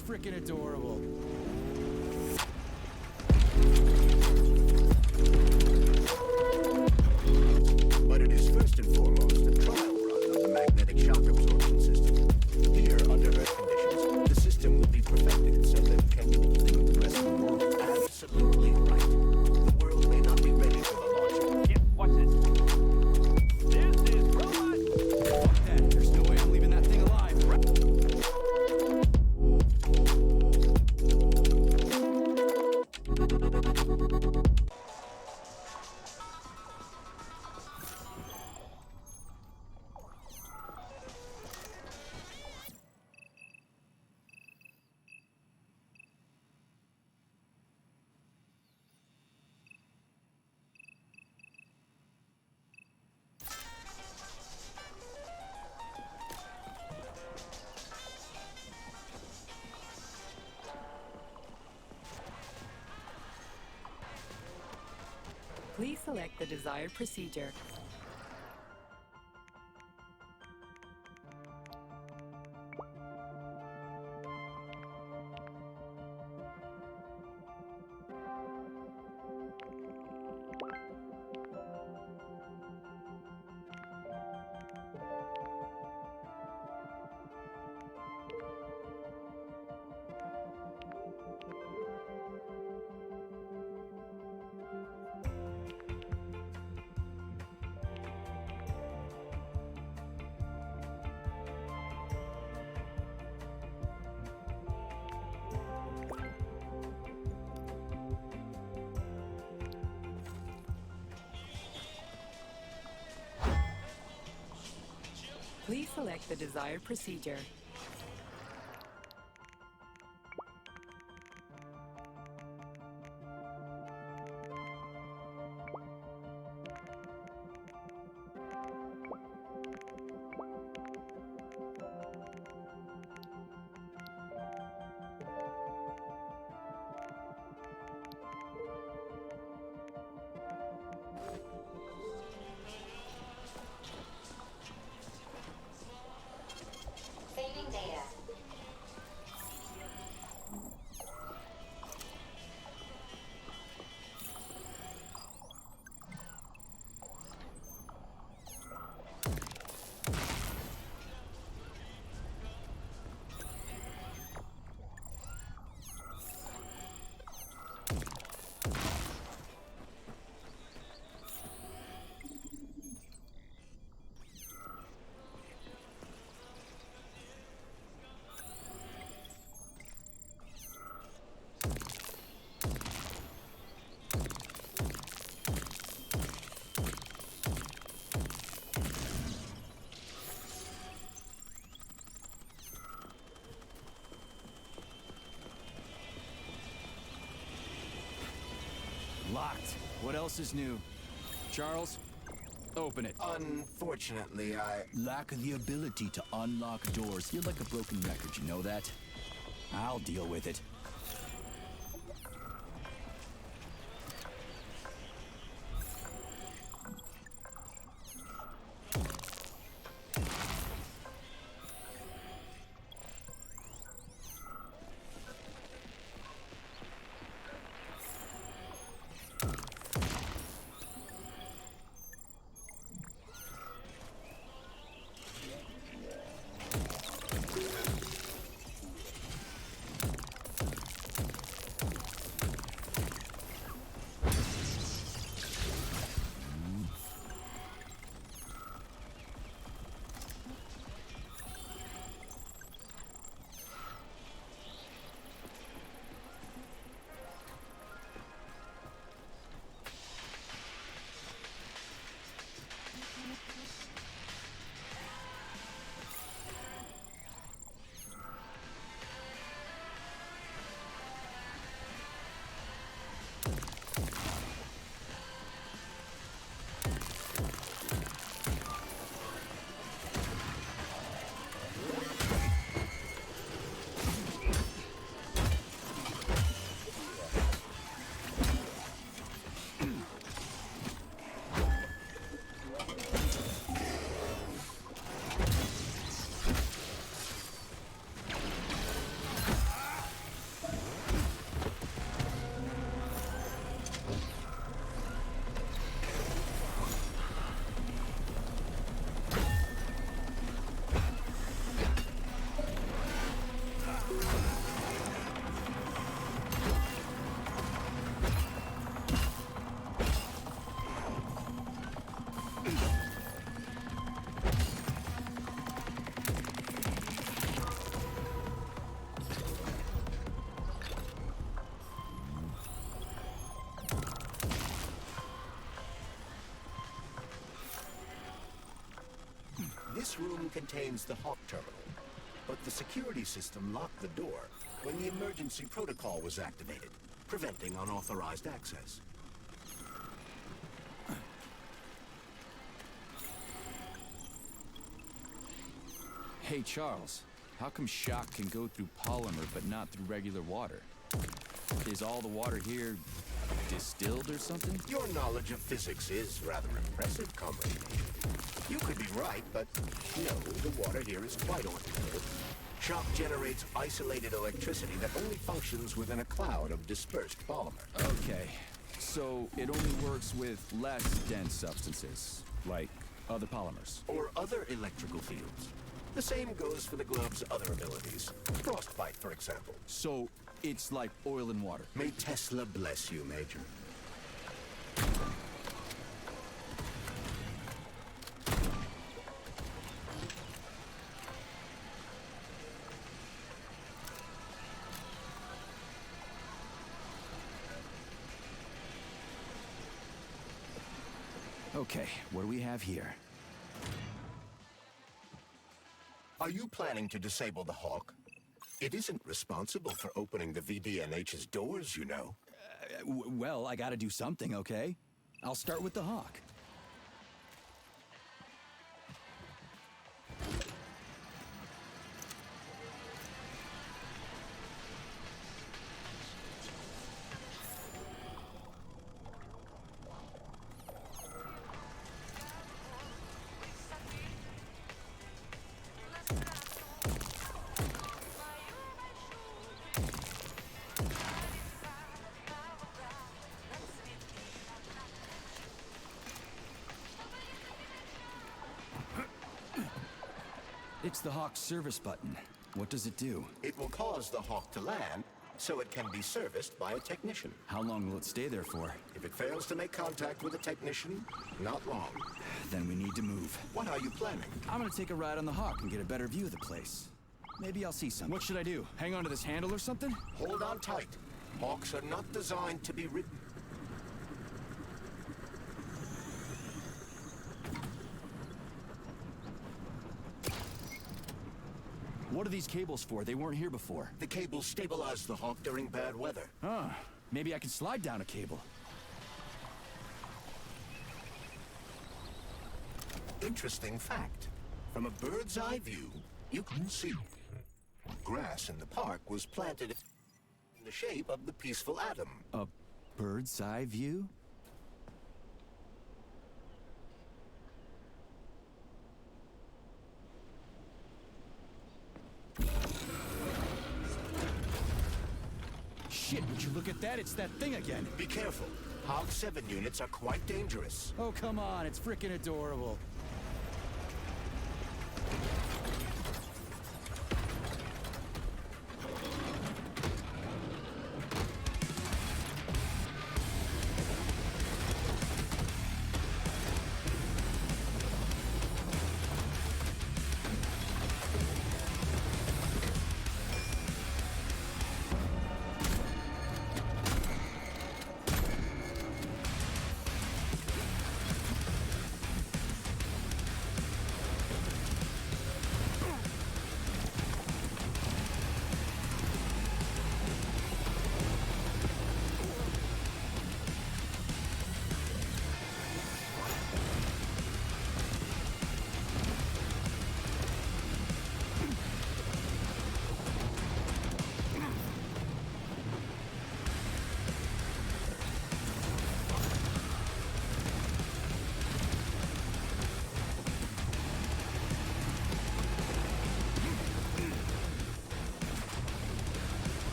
It's freaking adorable. But it is first and foremost a trial run of the magnetic shock absorption system. Here, under Earth conditions, the system will be perfected so that can you think the rest of the world absolutely right. The world may not be ready for the launch. Yeah, watch this. This is robot. Fuck that. There's no way I'm leaving that thing alive. Please select the desired procedure. Please select the desired procedure. Saving data. Locked. What else is new? Charles, open it. Unfortunately, I... Lack the ability to unlock doors. You're like a broken record, you know that? I'll deal with it. building contains the Hawk terminal, but the security system locked the door when the emergency protocol was activated, preventing unauthorized access. Hey, Charles, how come shock can go through polymer but not through regular water? Is all the water here distilled or something? Your knowledge of physics is rather impressive, comrade. You could be right, but no, the water here is quite ordinary. Shock generates isolated electricity that only functions within a cloud of dispersed polymer. Okay, so it only works with less dense substances, like other polymers. Or other electrical fields. The same goes for the globe's other abilities. Frostbite, for example. So it's like oil and water. May Tesla bless you, Major. Okay, what do we have here? Are you planning to disable the Hawk? It isn't responsible for opening the VDNH's doors, you know. Well, I gotta do something, okay? I'll start with the Hawk. It's the Hawk service button. What does it do? It will cause the Hawk to land, so it can be serviced by a technician. How long will it stay there for? If it fails to make contact with a technician, not long. Then we need to move. What are you planning? I'm gonna take a ride on the Hawk and get a better view of the place. Maybe I'll see something. What should I do? Hang on to this handle or something? Hold on tight. Hawks are not designed to be ridden. What are these cables for? They weren't here before. The cables stabilize the Hawk during bad weather. Huh. Maybe I can slide down a cable. Interesting fact. From a bird's eye view, you can see grass in the park was planted in the shape of the peaceful atom. A bird's eye view? Shit, would you look at that? It's that thing again. Be careful. Hog 7 units are quite dangerous. Oh, come on. It's freaking adorable.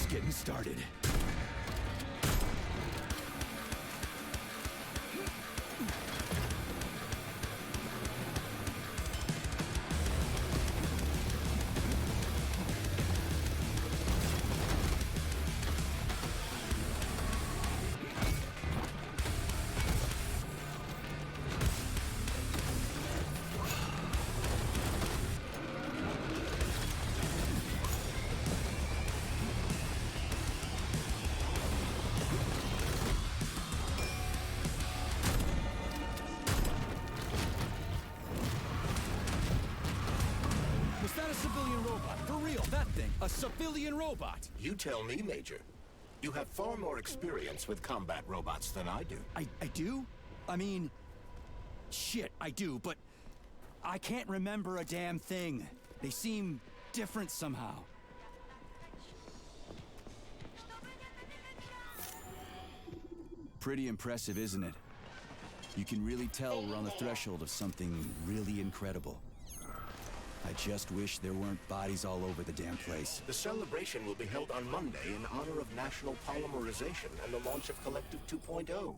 Getting started. A civilian robot! You tell me, Major. You have far more experience with combat robots than I do. I do? I mean, shit, I do, but I can't remember a damn thing. They seem different somehow. Pretty impressive, isn't it? You can really tell we're on the threshold of something really incredible. I just wish there weren't bodies all over the damn place. The celebration will be held on Monday in honor of National Polymerization and the launch of Collective 2.0.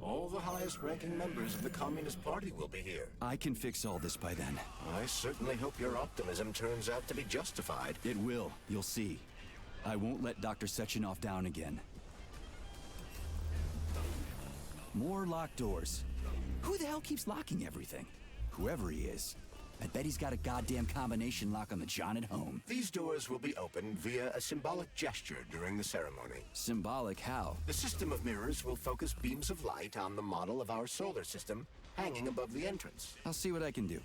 All the highest-ranking members of the Communist Party will be here. I can fix all this by then. I certainly hope your optimism turns out to be justified. It will, you'll see. I won't let Dr. Sechenov down again. More locked doors. Who the hell keeps locking everything? Whoever he is. I bet he's got a goddamn combination lock on the John at home. These doors will be opened via a symbolic gesture during the ceremony. Symbolic how? The system of mirrors will focus beams of light on the model of our solar system hanging above the entrance. I'll see what I can do.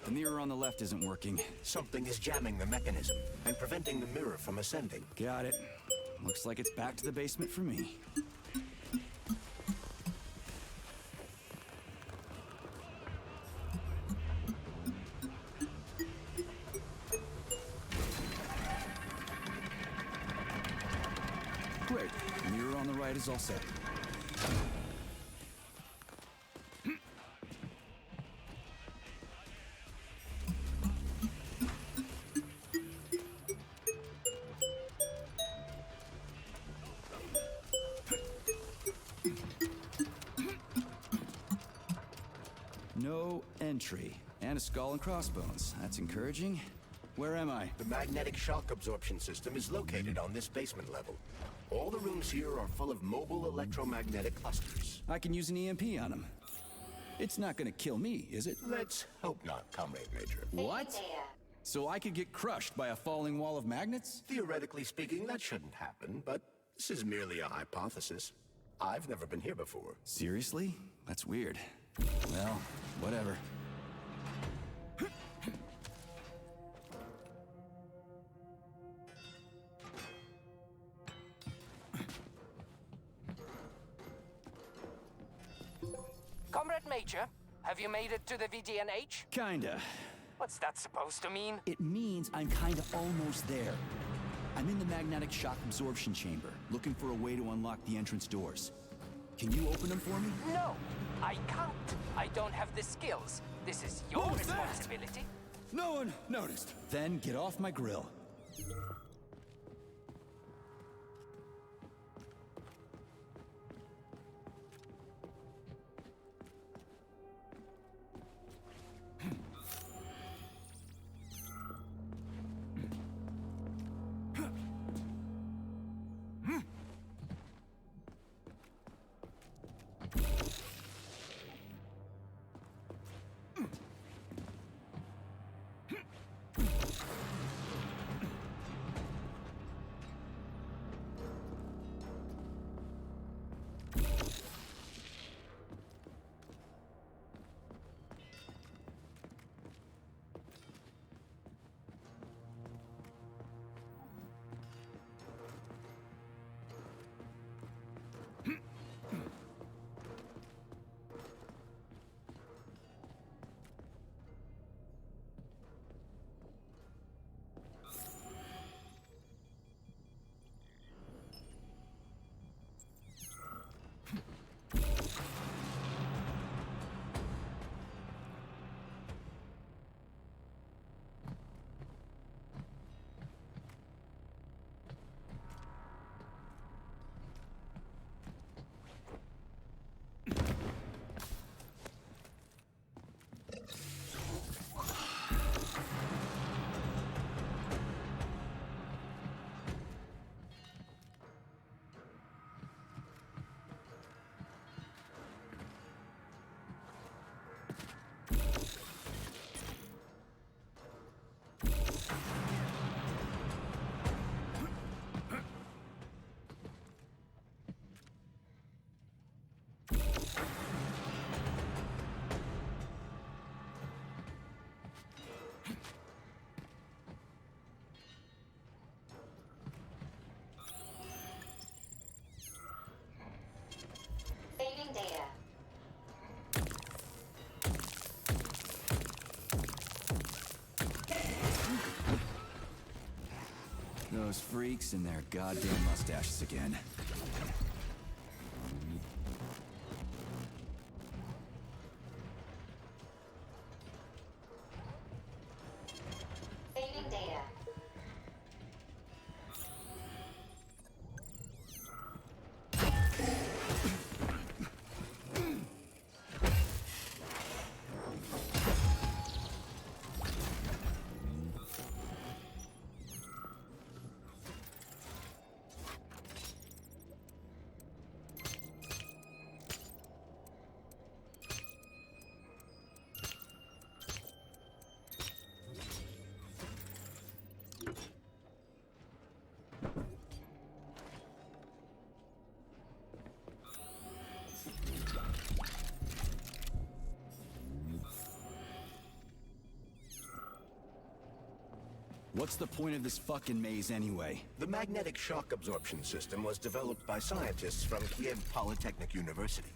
The mirror on the left isn't working. Something is jamming the mechanism and preventing the mirror from ascending. Got it. Looks like it's back to the basement for me. Great. Mirror on the right is all set. No entry. And a skull and crossbones. That's encouraging. Where am I? The magnetic shock absorption system is located on this basement level. All the rooms here are full of mobile electromagnetic clusters. I can use an EMP on him. It's not gonna kill me, is it? Let's hope not, Comrade Major. What? So I could get crushed by a falling wall of magnets? Theoretically speaking, that shouldn't happen, but this is merely a hypothesis. I've never been here before. Seriously? That's weird. Well, whatever. Comrade Major, have you made it to the VDNH? Kinda. What's that supposed to mean? It means I'm kinda almost there. I'm in the magnetic shock absorption chamber, looking for a way to unlock the entrance doors. Can you open them for me? No, I can't. I don't have the skills. This is your What was that? responsibility. No one noticed. Then get off my grill. Those freaks and their goddamn mustaches again. Saving data. What's the point of this fucking maze anyway? The magnetic shock absorption system was developed by scientists from Kiev Polytechnic University.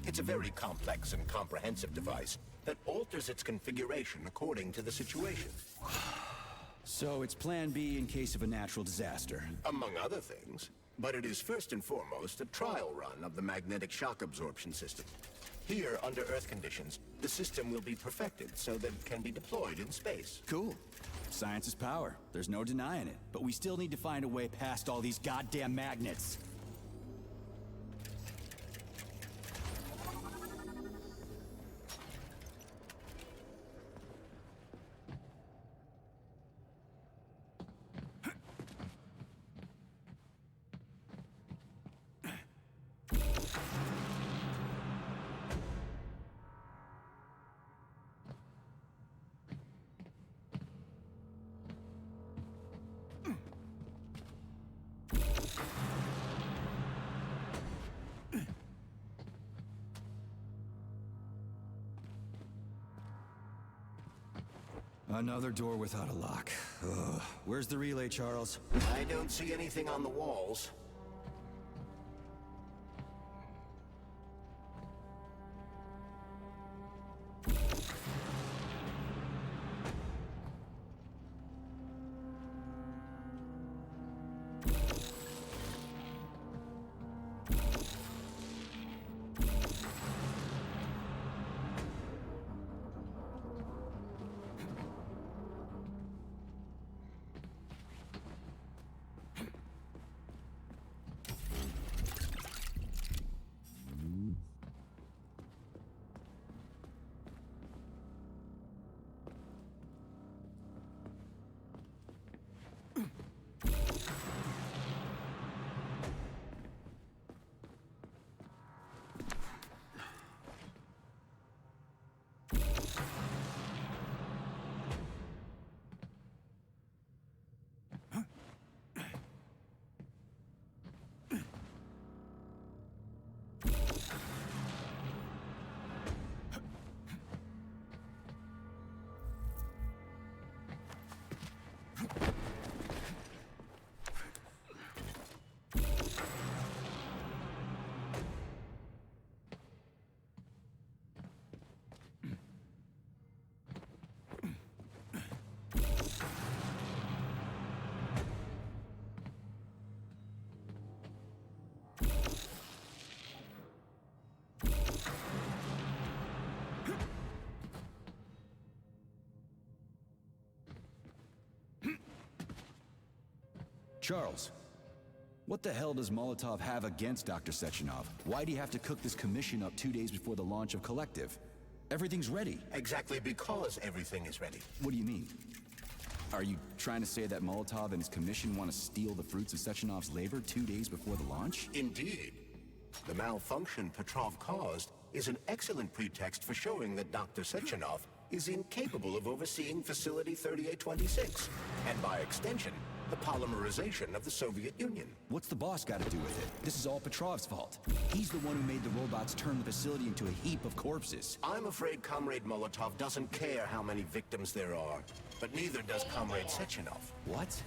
It's a very complex and comprehensive device that alters its configuration according to the situation. So it's plan B in case of a natural disaster. Among other things. But it is first and foremost a trial run of the magnetic shock absorption system. Here, under Earth conditions, the system will be perfected so that it can be deployed in space. Cool. Science is power. There's no denying it. But we still need to find a way past all these goddamn magnets. Another door without a lock. Ugh. Where's the relay, Charles? I don't see anything on the walls. Charles, what the hell does Molotov have against Dr. Sechenov? Why'd he have to cook this commission up 2 days before the launch of Collective? Everything's ready. Exactly because everything is ready. What do you mean? Are you trying to say that Molotov and his commission want to steal the fruits of Sechenov's labor 2 days before the launch? Indeed. The malfunction Petrov caused is an excellent pretext for showing that Dr. Sechenov is incapable of overseeing Facility 3826, and by extension, the polymerization of the Soviet Union. What's the boss got to do with it? This is all Petrov's fault. He's the one who made the robots turn the facility into a heap of corpses. I'm afraid Comrade Molotov doesn't care how many victims there are, but neither does Comrade Sechenov. What?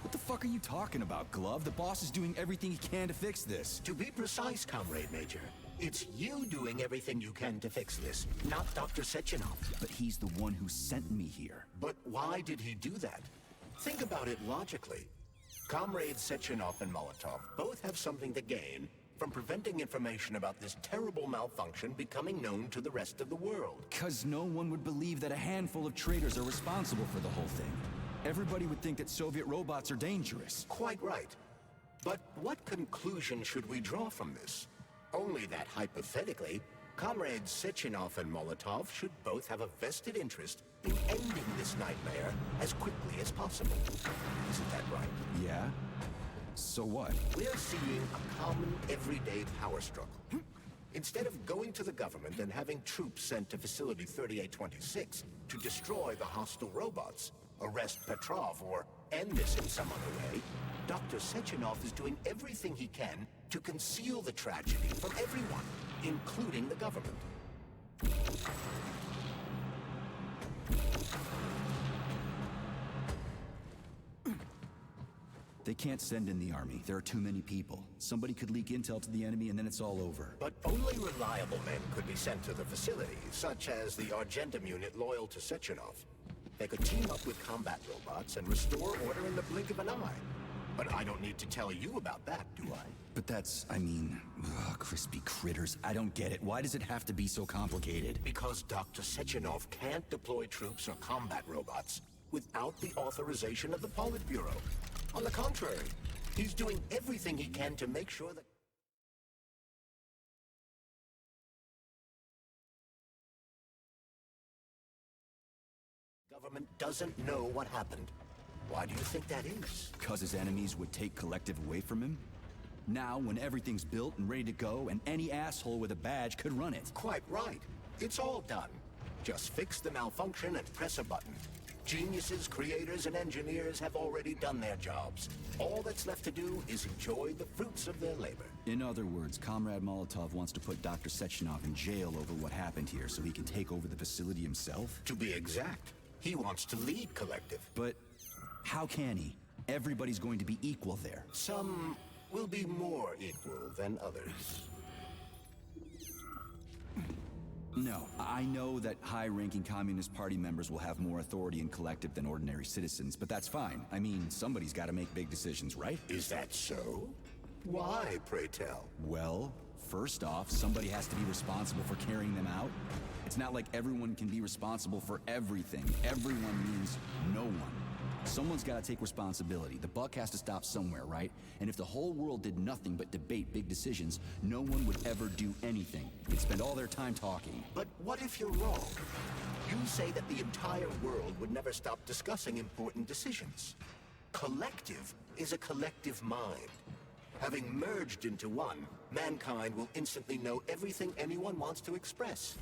What the fuck are you talking about, Glove? The boss is doing everything he can to fix this. To be precise, Comrade Major, it's you doing everything you can to fix this, not Dr. Sechenov. But he's the one who sent me here. But why did he do that? Think about it logically. Comrades Sechenov and Molotov both have something to gain from preventing information about this terrible malfunction becoming known to the rest of the world. Because no one would believe that a handful of traitors are responsible for the whole thing. Everybody would think that Soviet robots are dangerous. Quite right. But what conclusion should we draw from this? Only that hypothetically, Comrades Sechenov and Molotov should both have a vested interest in ending this nightmare as quickly as possible. Isn't that right? Yeah? So what? We're seeing a common, everyday power struggle. Instead of going to the government and having troops sent to Facility 3826 to destroy the hostile robots, arrest Petrov, or end this in some other way, Dr. Sechenov is doing everything he can to conceal the tragedy from everyone, including the government. They can't send in the army. There are too many people. Somebody could leak intel to the enemy and then it's all over. But only reliable men could be sent to the facility, such as the Argentum unit loyal to Sechenov. They could team up with combat robots and restore order in the blink of an eye. But I don't need to tell you about that, do I? But that's, I mean, crispy critters. I don't get it. Why does it have to be so complicated? Because Dr. Sechenov can't deploy troops or combat robots without the authorization of the Politburo. On the contrary, he's doing everything he can to make sure that... government doesn't know what happened. Why do you think that is? Because his enemies would take Collective away from him? Now, when everything's built and ready to go, and any asshole with a badge could run it. Quite right. It's all done. Just fix the malfunction and press a button. Geniuses, creators, and engineers have already done their jobs. All that's left to do is enjoy the fruits of their labor. In other words, Comrade Molotov wants to put Dr. Sechenov in jail over what happened here so he can take over the facility himself? To be exact, he wants to lead Collective. But how can he? Everybody's going to be equal there. Some will be more equal than others. No, I know that high-ranking Communist Party members will have more authority in Collective than ordinary citizens, but that's fine. I mean, somebody's got to make big decisions, right? Is that so? Why, pray tell? Well, first off, somebody has to be responsible for carrying them out. It's not like everyone can be responsible for everything. Everyone means no one. Someone's got to take responsibility. The buck has to stop somewhere, right? And if the whole world did nothing but debate big decisions, no one would ever do anything. They'd spend all their time talking. But what if you're wrong? You say that the entire world would never stop discussing important decisions. Collective is a collective mind. Having merged into one, mankind will instantly know everything anyone wants to express.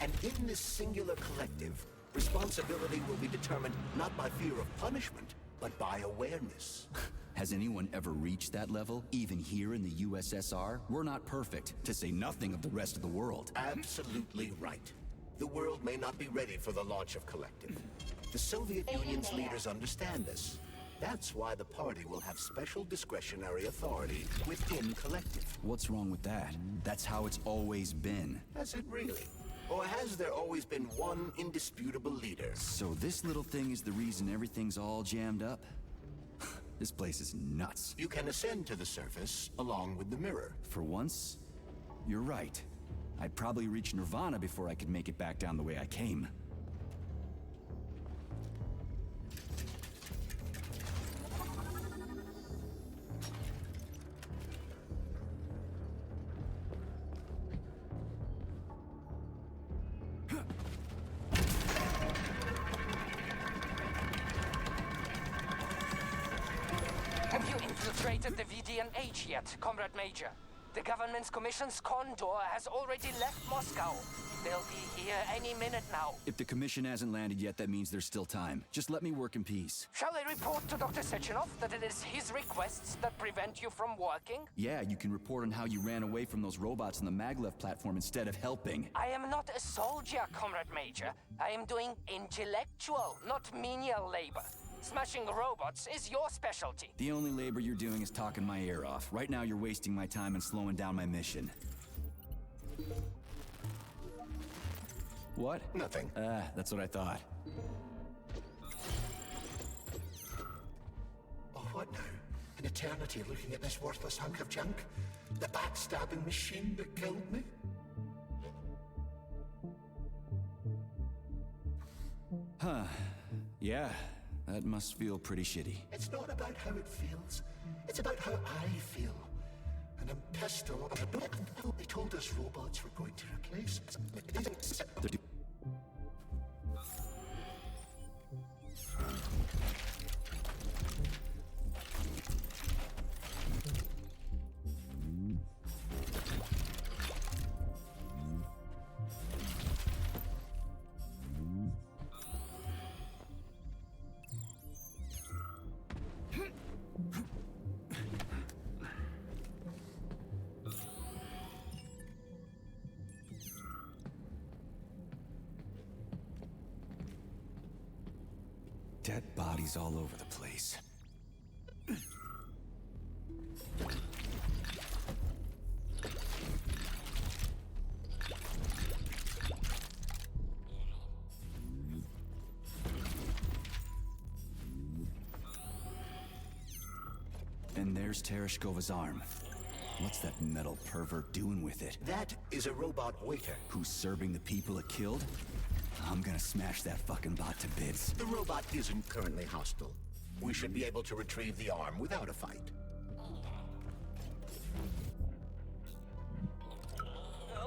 And in this singular collective, responsibility will be determined not by fear of punishment, but by awareness. Has anyone ever reached that level? Even here in the USSR? We're not perfect, to say nothing of the rest of the world. Absolutely right. The world may not be ready for the launch of Collective. The Soviet Union's leaders understand this. That's why the party will have special discretionary authority within Collective. What's wrong with that? That's how it's always been. Has it really? Or has there always been one indisputable leader? So this little thing is the reason everything's all jammed up? This place is nuts. You can ascend to the surface along with the mirror. For once, you're right. I'd probably reach Nirvana before I could make it back down the way I came. Have you infiltrated the VDNH yet, Comrade Major? The government's commission's Condor has already left Moscow. They'll be here any minute now. If the commission hasn't landed yet, that means there's still time. Just let me work in peace. Shall I report to Dr. Sechenov that it is his requests that prevent you from working? Yeah, you can report on how you ran away from those robots on the maglev platform instead of helping. I am not a soldier, Comrade Major. I am doing intellectual, not menial labor. Smashing robots is your specialty. The only labor you're doing is talking my ear off. Right now you're wasting my time and slowing down my mission. What? Nothing. That's what I thought. Oh, what now? eternity looking at this worthless hunk of junk. The backstabbing machine that killed me. Yeah, that must feel pretty shitty. It's not about how it feels. It's about how I feel. And I'm pissed off. They told us robots were going to replace us. Dead bodies all over the place. And there's Tereshkova's arm. What's that metal pervert doing with it? That is a robot waiter. Who's serving the people it killed? I'm gonna smash that fucking bot to bits. The robot isn't currently hostile. We should be able to retrieve the arm without a fight.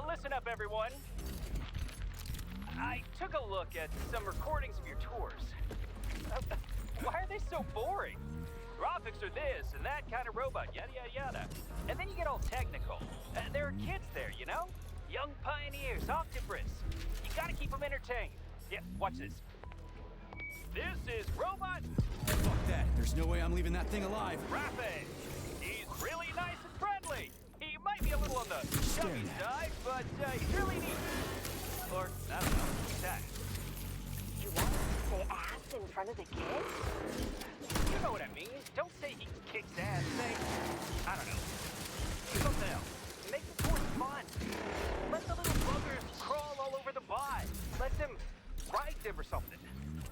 Listen up, everyone. I took a look at some recordings of your tours. Why are they so boring? Graphics are this and that kind of robot, yada yada yada. And then you get all technical. There are kids there, you know? Young pioneers, Octobrus. You gotta keep them entertained. Yeah, watch this. This is Robot Fuck that. There's no way I'm leaving that thing alive. Rafe. He's really nice and friendly. He might be a little on the chubby side, but he's really neat. Or, I don't know, that. You want to say ass in front of the kids? You know what I mean. Don't say he kicks ass. Say, I don't know, something else. Make the course fun. Let the little buggers crawl all over the bod. Let them ride them or something.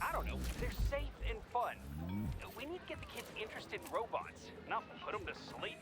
I don't know. They're safe and fun. We need to get the kids interested in robots, not put them to sleep.